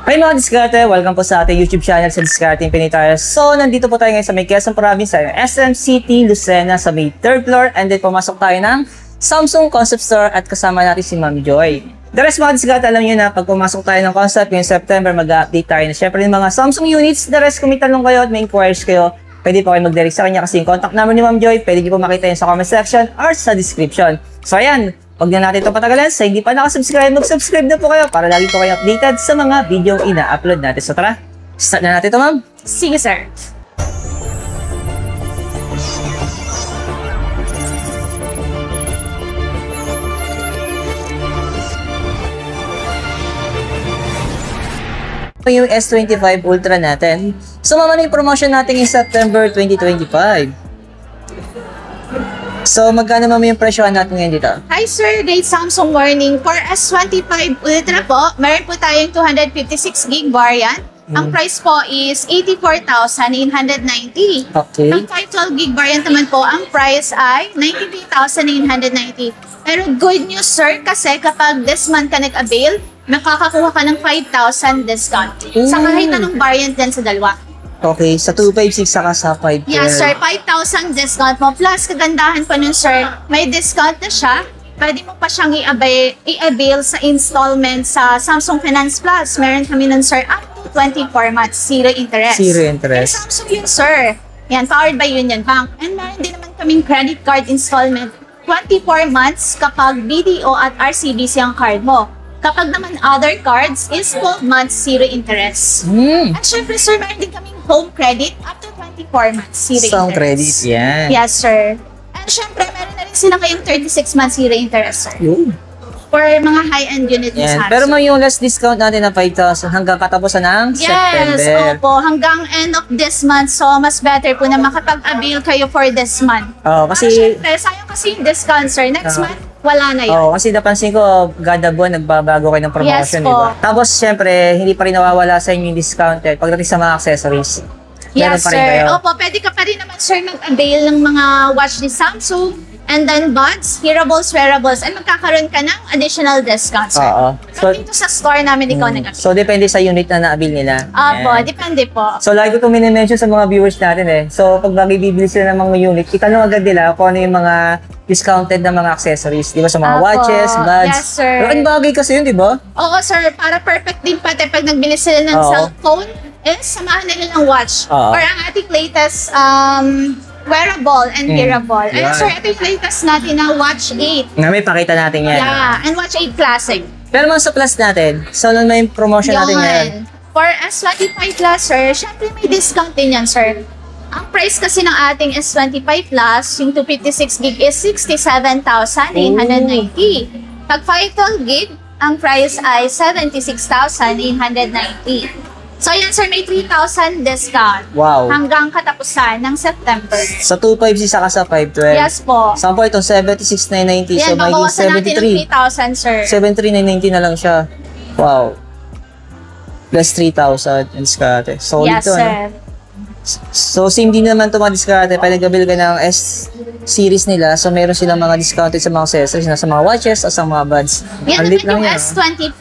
Hi mga diskarte! Welcome po sa ating YouTube channel sa Discarding Pinoy Tires. So, nandito po tayo ngayon sa may Quezon Province, sa SM City, Lucena, sa may 3rd floor. And then, pumasok tayo ng Samsung Concept Store at kasama natin si Ma'am Joy. The rest mga diskarte, alam nyo na, pag pumasok tayo ng concept, yung September, mag-update tayo na syempre yung mga Samsung units. The rest, kung may tanong kayo at may inquiries kayo, pwede po kayo mag-direct sa kanya kasi yung contact number ni Ma'am Joy, pwede nyo po makita yun sa comment section or sa description. So, ayan. Huwag na natin ito patagalan. Sa hindi pa nakasubscribe, mag-subscribe na po kayo para lagi po kayo updated sa mga video ina-upload natin. So tara, start na natin ito, ma'am. Sige, sir. Ito yung S25 Ultra natin. So mama, yung promotion natin in September 2025. So, magkano mami yung presyo natin ngayon dito? Hi sir, great Samsung morning. For S25 Ultra po, meron po tayong 256 gig variant. Ang price po is 84,990. Okay. Ang 512 gig variant naman po, ang price ay 93,990. Pero good news sir, kasi kapag this month ka nag-avail, makakakuha ka ng 5,000 discount. Sa kahit anong variant din sa dalawa. Okay, sa 256 saka sa 512. Yes, sir. 5,000 discount mo. Plus, kagandahan pa nun, sir, may discount na siya. Pwede mo pa siyang i-avail sa installment sa Samsung Finance Plus. Meron kami nun, sir, up to 24 months, zero interest. Zero interest. And Samsung yun, sir. Yan, powered by Union Bank. And meron din naman kaming credit card installment. 24 months kapag BDO at RCBC ang card mo. Kapag naman other cards is 12 months, zero interest. At syempre, sir, meron din kaming home credit up to 24 months, zero Some interest. credit, yan. Yes, sir. And syempre, meron na rin sila kayong 36 months, zero interest, sir. Yun. For mga high-end unit ni Yan. Samsung. Pero may yung last discount natin na 5,000 hanggang katapusan ng September. Yes, opo. Hanggang end of this month. So, mas better po na makapag-avail kayo for this month. Oh, kasi Syempre, sayang kasi yung discount, sir. Next month, wala na yun. oh, kasi napansin ko, kada buwan nagbabago kayo ng promotion, Yes, di po. ba? Tapos, syempre, hindi pa rin nawawala sa inyo yung discounted pagdating sa mga accessories. Meron Yes, pa rin sir. kayo. Opo, pwede ka pa rin naman, sir, mag-avail ng mga watch ni Samsung, and then buds, hearables, wearables, and magkakaroon ka ng additional discount, sir. Oo. So, dito sa store namin, ikaw nag-avail. So, depende sa unit na na-avail nila. Opo, Yan. depende po. So, lagi ko itong minimension sa mga viewers natin eh. So, pag bibili sila ng mga unit, itanong agad nila kung ano yung mga discounted na mga accessories. Di ba? Sa mga Apo. watches, buds. Yes, sir. Pero ang bagay kasi yun, di ba? Oo, sir, para perfect din pati pag nagbili sila ng Oo. cellphone, samahan nila ng watch. Oo. Or ang ating latest wearable and wearable. Ayun, Yan. sir, ito yung latest natin na Watch 8. Nga may pakita natin yan. Yeah, and Watch 8 Classic. Pero mga sa plus natin, so ano may promotion natin ngayon? For S25 Plus, sir, syempre may discount din yan, sir. Ang price kasi ng ating S25 Plus, yung 256 gig is 67,890. Pag 512 gig, ang price ay 76,890. So yan, sir, may 3,000 discount. Wow. Hanggang katapusan ng September. Sa 256 saka sa 512. Yes po. Sampo itong 76,990. Yan, So, may babawasan natin ng 73. 3,000, sir. 73,990 na lang siya. Wow. Plus 3,000 and diskarte. Solid Yes, to, sir. ano? So, same din naman ito mga diskarte. Pag nag-avail ka ng S-series nila, so meron silang mga discounted sa mga accessories na sa mga watches o sa mga buds. Yan Ang lit naman yung lang yan. S25.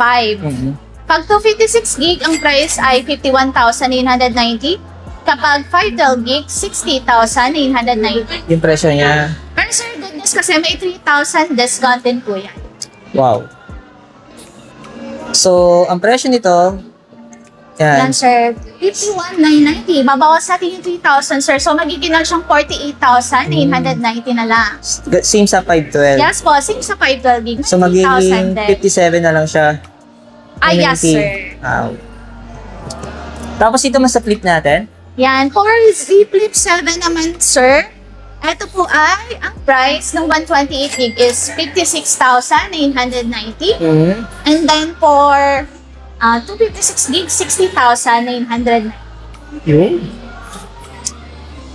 Pag 256 gig, ang price ay 51,890. Kapag 512 gig, 60,890. Yung presyo niya. Pero sir, good news kasi may 3,000 discount din po yan. Wow. So, ang presyo nito, yan. Yan sir, 51,990. Babawas natin yung 3,000 sir. So magiging lang siyang 48,890 na lang. Same sa 512. Yes po, same sa 512 gig. So, magiging 3,000 din. 57 na lang siya. Ah, yes 90. sir. Wow. Tapos ito mas sa flip natin. Yan, for Z Flip 7 naman sir, ito po ay ang price ng 128 gig is 56,890. And then for 256 gig, 60,990. Yun.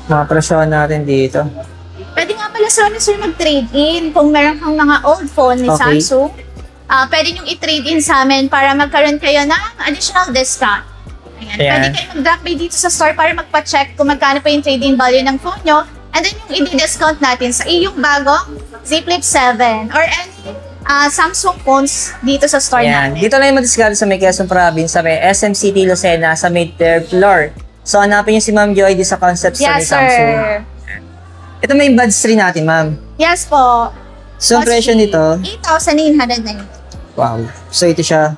Mga presyohan natin dito. Pwede nga pala sir mag-trade-in kung meron kang mga old phone ni Okay. Samsung. Pwede nyo i-trade-in sa amin para magkaroon kayo ng additional discount. Ayan. Ayan. Pwede kayo mag-drop by dito sa store para magpa-check kung magkano pa yung trade-in value ng phone nyo. And then yung i-discount natin sa iyong bagong Z Flip 7 or any Samsung phones dito sa store Ayan. namin. Dito lang yung madiskarte sa may Quezon Province, sa may SM City, Lucena, sa may 3rd floor. So, hanapin niyo si Ma'am Joy di sa concept sa may Yes, Samsung. sir. Ito may buds rin natin, ma'am. Yes po. So, ang presyo nito, 8,990. wow. So, ito siya.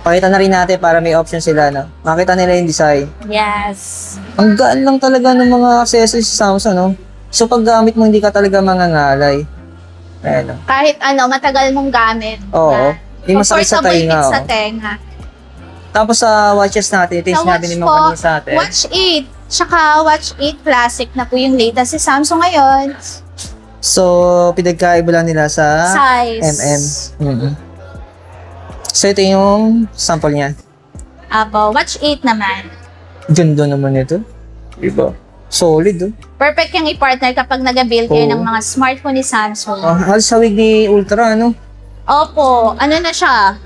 Pakita na rin natin para may option sila, no? Makita nila yung design. Yes. Ang gaan lang talaga ng mga accessories sa Samsung, no? So, pag gamit mo, hindi ka talaga mangangalay. Ayan, no? Kahit matagal mong gamit. Oo. Yan. Hindi masakit sa Comfortable tainga, din sa oh. tenga. Tapos sa watches natin, ito yung Sa sinabi watch ni po, Ma'am kanina sa atin. Watch 8. Tsaka Watch 8 Classic na po yung latest si Samsung ngayon. So, pinagkaiba lang nila sa Size. MM. So, ito yung sample niya. Apo, Watch 8 naman. Ganda naman ito. Diba? Solid, oh. Perfect yung i-partner kapag nag-build kayo Oo. ng mga smartphone ni Samsung. Halos hawig ni Ultra, ano? Opo, na siya?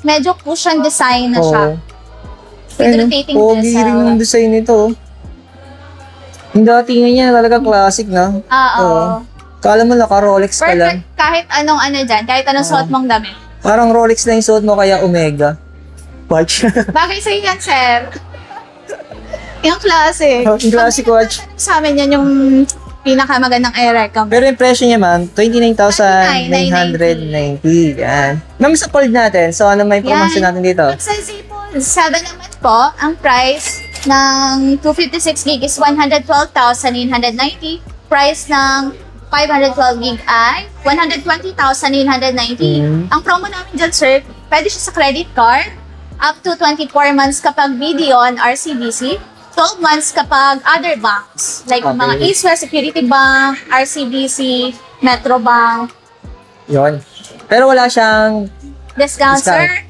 Medyo cushion design na siya. With rotating Pogi bezel. rin yung design nito, oh. Yung datingan niya talaga classic na. Oo. Kala mo naka-Rolex ka lang. Perfect kahit anong dyan, kahit anong suot mong damit. Parang Rolex na yung suot mo kaya Omega. Watch. Bagay sa'yo yan, sir. Yung classic. Yung classic watch. Sa amin yan yung pinakamagandang i-recommend. Pero yung presyo niya, ma'am, 29,990. Yan. Ma'am, sa fold natin. So, ano may promotion natin dito? Pag sa Zipol 7 naman po, ang price ng 256 gig is 112,990. Price ng 512 gig ay 120,990. Ang promo namin dyan, sir, pwede siya sa credit card. Up to 24 months kapag video on RCBC. 12 months kapag other banks. Like mga Okay. East West Security Bank, RCBC, Metro Bank. Yun. Pero wala siyang Discount, Discount. sir?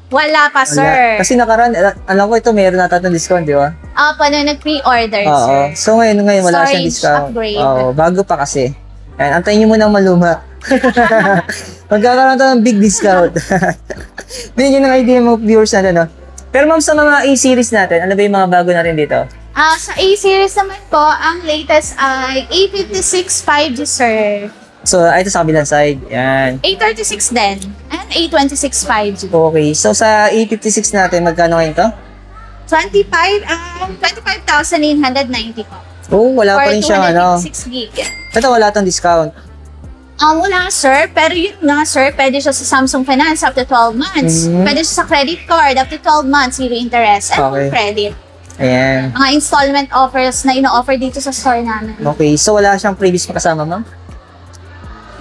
Wala pa, sir. Kasi nakaraan, alam ko ito, mayroon nata ng discount, di ba? Paano nag-pre-order, Oo. sir? So ngayon wala siyang Storage discount. upgrade. Oo, bago pa kasi. Ayan, antayin niyo muna maluma. Magkakaroon tayo ng big discount. Bigyan nyo ng idea mga viewers natin, no? Pero ma'am, sa mga A-series natin, ano ba yung mga bago natin dito? Sa A-series naman po, ang latest ay A56 5G, sir. So, ito sa kabilang side. Yan. A36 din. And A26 5G. Okay. So, sa A56 natin, magkano ngayon to? 25,990 po. Oh, wala For pa rin siyang ano. 256 gig. Ito, wala tong discount. Wala, sir. Pero yun nga, sir, pwede siya sa Samsung Finance up to 12 months. Pwede siya sa credit card up to 12 months, zero interest, and Okay. full credit. Ayan. Mga installment offers na ino-offer dito sa store namin. Okay. So, wala siyang previous makasama, ma'am?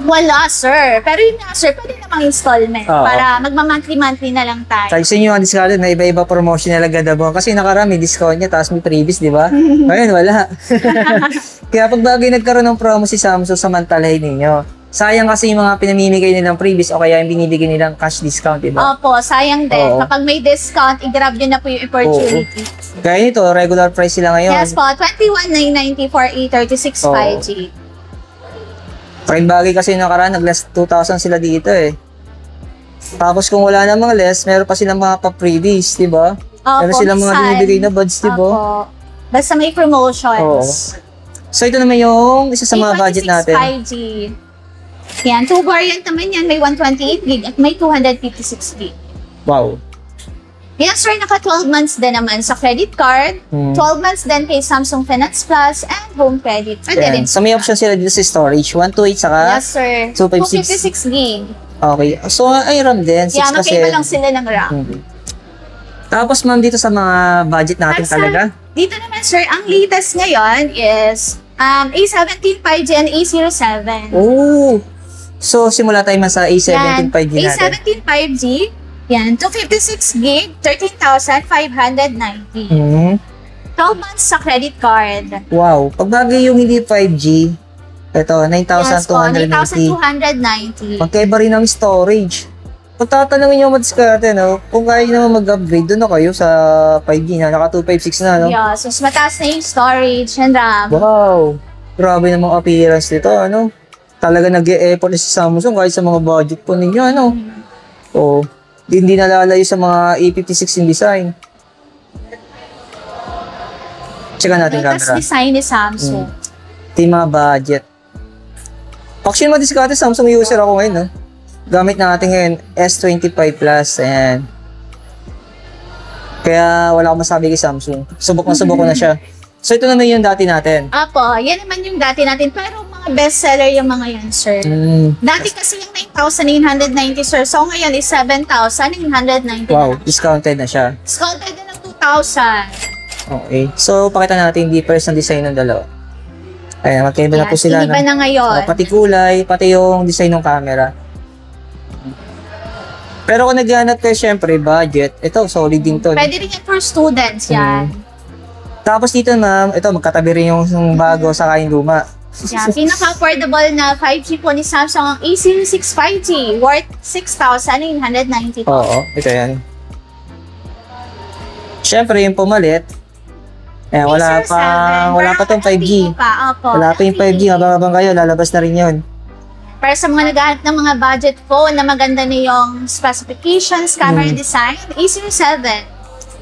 Wala, sir. Pero yun nga, sir, pwede namang installment Oo. para magma-monthly-monthly na lang tayo. Sabi sa inyo ang discount na iba-iba promotion nila gadabong. Kasi nakarami discount niya, tapos may previous, di ba? Ngayon, wala. Kaya pag bagay nagkaroon ng promo si Samsung, samantalahin ninyo. Sayang kasi yung mga pinamimigay nilang previous o kaya yung binibigay nilang cash discount, di ba? Opo, sayang din. Oo. Kapag may discount, i-grab nyo na po yung opportunity. Kaya nito, regular price sila ngayon. Yes po, 21,990 for A36 Oo. 5G. Prime bagay kasi nakaraan, nag-less 2,000 sila dito eh. Tapos kung wala na mga less, meron pa silang mga pa-previous, di ba? Meron silang mga minsan. binibigay na buds, di ba? Opo. Basta may promotions. So ito naman yung isa sa mga budget natin. 5G. Yan, 2 variant naman yan. May 128 gig at may 256 gig. Wow. Yan, sir, naka 12 months din naman sa credit card. 12 months din kay Samsung Finance Plus and home credit. Pwede rin. So may option sila dito sa storage. 128 saka? Yes, sir. 256. 256 gig. Okay. So ay RAM din. 6 Yeah, kasi. magkaiba lang sila ng RAM. Tapos ma'am, dito sa mga budget natin At sa- talaga. Dito naman, sir, ang latest ngayon is A17 5G and A07. Oh! So simula tayo man sa A17 5G natin. A17 5G. Yan, 256 gig, 13,590. 12 months sa credit card. Wow. Pag bagay yung hindi 5G, ito, Yes po, 9,290. 9,290. Magkaiba rin ang storage. Kung tatanungin nyo madiskarte, no? Kung kaya nyo naman mag-upgrade, doon na kayo sa 5G na, naka 256 na, no? Yeah, so mas mataas na yung storage and RAM. Wow! Grabe namang appearance nito, ano? Talaga nag-e-effort na si Samsung kahit sa mga budget po ninyo, ano? Oo. Hindi nalalayo sa mga A56 in design. Tsaka natin Latest camera. design ni Samsung. Ito yung mga budget. Actually, madiskarte Samsung user ako ngayon, no? Gamit natin ngayon, S25 Plus, ayan. Kaya wala akong masabi kay Samsung. Subok ko na siya. So, ito naman yung dati natin. Apo, yan naman yung dati natin. Pero mga bestseller yung mga yan, sir. Dati kasi yung 9,890, sir. So, ngayon is 7,990. Wow, discounted na siya. Discounted na ng 2,000. Okay. So, pakita natin yung difference ng design ng dalawa. Ayan, magkaiba na po sila. Iba na ngayon. Pati kulay, pati yung design ng camera. Pero kung naghanap kayo, syempre, budget, ito, solid din to. Pwede rin yan for students, yan. Tapos dito, ma'am, ito, magkatabi rin yung bago sa yung luma. Yan, pinaka-affordable na 5G po ni Samsung ang A06 5G worth 6,990 po. Oo, ito yan. Syempre, yung pumalit, wala pa tong 5G. Wala pa yung 5G, habang kayo, lalabas na rin yun. Para sa mga naghahanap ng mga budget phone na maganda na yung specifications, camera design, A07,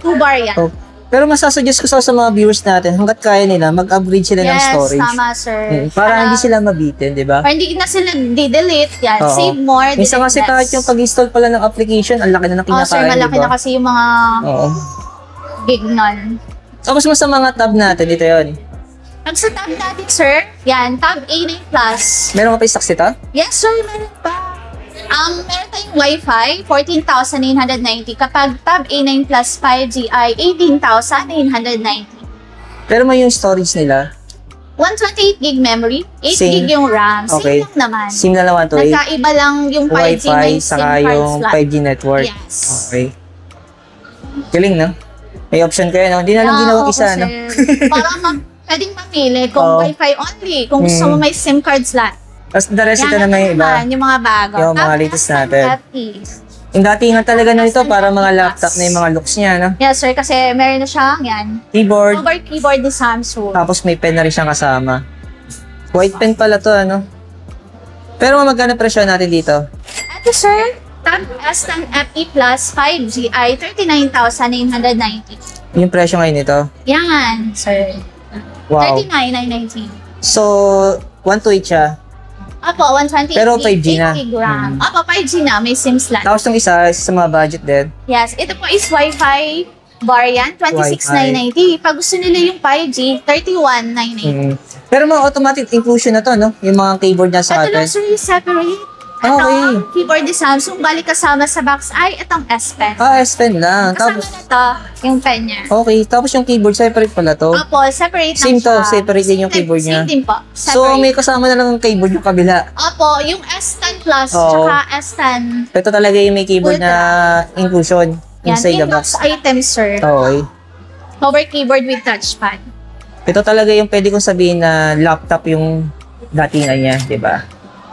2-bar yan. Oh. Pero masasuggest ko sa mga viewers natin, hanggat kaya nila, mag-upgrade sila ng storage. Yes, tama, sir. Para hindi sila mabitin, di ba? Para hindi na sila di-delete, yan. Oo. Save more, Minsan kasi delete kahit less. yung pag-install pala ng application, ang laki na ng kinakain, sir, malaki na kasi yung mga Oo. gig nun. Tapos mo sa mga tab natin, dito yun. Pag sa tab natin, sir, yan, tab A9 Plus. Meron ka pa yung saksi to? Yes, sir, meron pa. Meron tayong Wi-Fi, 14,990. Kapag tab A9 Plus 5G ay 18,990. Pero may yung storage nila. 128 gig memory, 8 Same. gig yung RAM. Okay. Same lang naman. SIM na lang 128. Nagkaiba lang yung 5G Wi-Fi, may SIM saka card yung slot. 5G network. Yes. Okay. Galing, no? May option kayo, no? Hindi na lang ginawang isa, no? Para pwedeng mamili kung Oo. Wi-Fi only, kung gusto mo may SIM card slot. Tapos the rest ito naman yung iba. Yung mga bago. Yung mga Tapos latest natin. FE. Yung datingan talaga na ito, para mga laptop na yung mga looks niya, no? Yes, sir, kasi meron na siyang yan. Keyboard, Over keyboard ni Samsung. tapos may pen na rin siyang kasama. White pen pala to, ano? Pero magkano presyo natin dito? Ito, sir, Tab S10 FE Plus 5G ay 39,990. Yung presyo ngayon nito. Yan, sir. Wow. 39,990. So, 128 siya. Opo, 128 Pero gig, 5G na. 8 gig RAM. Opo, 5G na, may SIM slot. Tapos yung isa sa mga budget din. Yes, ito po is Wi-Fi variant, 26,990. Pag gusto nila yung 5G, 31,990. Pero mga automatic inclusion na to, no? Yung mga keyboard niya sa Ito lang, atin. sir, yung separate. Okay. Ito, keyboard ni Samsung, balik kasama sa box ay itong S Pen. S Pen lang. Kasama Tapos, na to, yung pen niya. okay. Tapos yung keyboard, separate pala to. Opo, separate Same lang siya. to, separate din yung keyboard niya. Same din po, So, separate. may kasama na lang ang keyboard yung kabila. Opo, yung S10 Plus, Oo. tsaka S10. Ito talaga yung may keyboard na inclusion Yan, inside the box. Inbox items, sir. Okay. Power keyboard with touchpad. Ito talaga yung pwede kong sabihin na laptop yung datingan niya, di ba?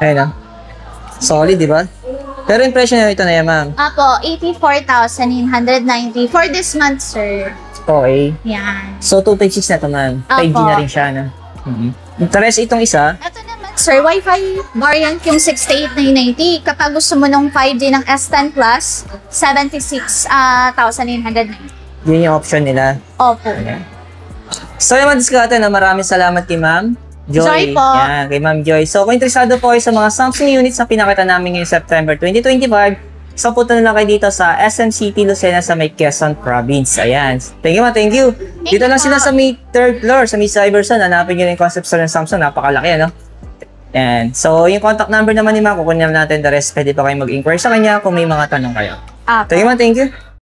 Ayun, no? Solid, di ba? Pero yung presyo na ito na yan, ma'am. Opo, 84,990 for this month, sir. Okay. Yan. So, 2.6 na ito, ma'am. 5G na rin siya, no? Interest itong isa. Ito naman, sir, Wi-Fi variant yung 68,990. Kapag gusto mo ng 5G ng S10 Plus, 76,990. Yun yung option nila. Opo. So, yung mga diskarte na maraming salamat kay ma'am Joy. Joy po. Yan, kay ma'am Joy. So, kung interesado po kayo sa mga Samsung units na pinakita namin ngayong September 2025, so punta na lang kayo dito sa SM City, Lucena sa may Quezon Province. Ayan. Thank you, ma'am. Thank you. Dito lang sila sa may 3rd floor, sa may Cyberson. Hanapin nyo yung concept store ng Samsung. Napakalaki, ano? Yan. So, yung contact number naman ni ma'am, kukunin natin the rest. Pwede pa kayo mag-inquire sa kanya kung may mga tanong kayo. Opo. Thank you, ma'am. Thank you.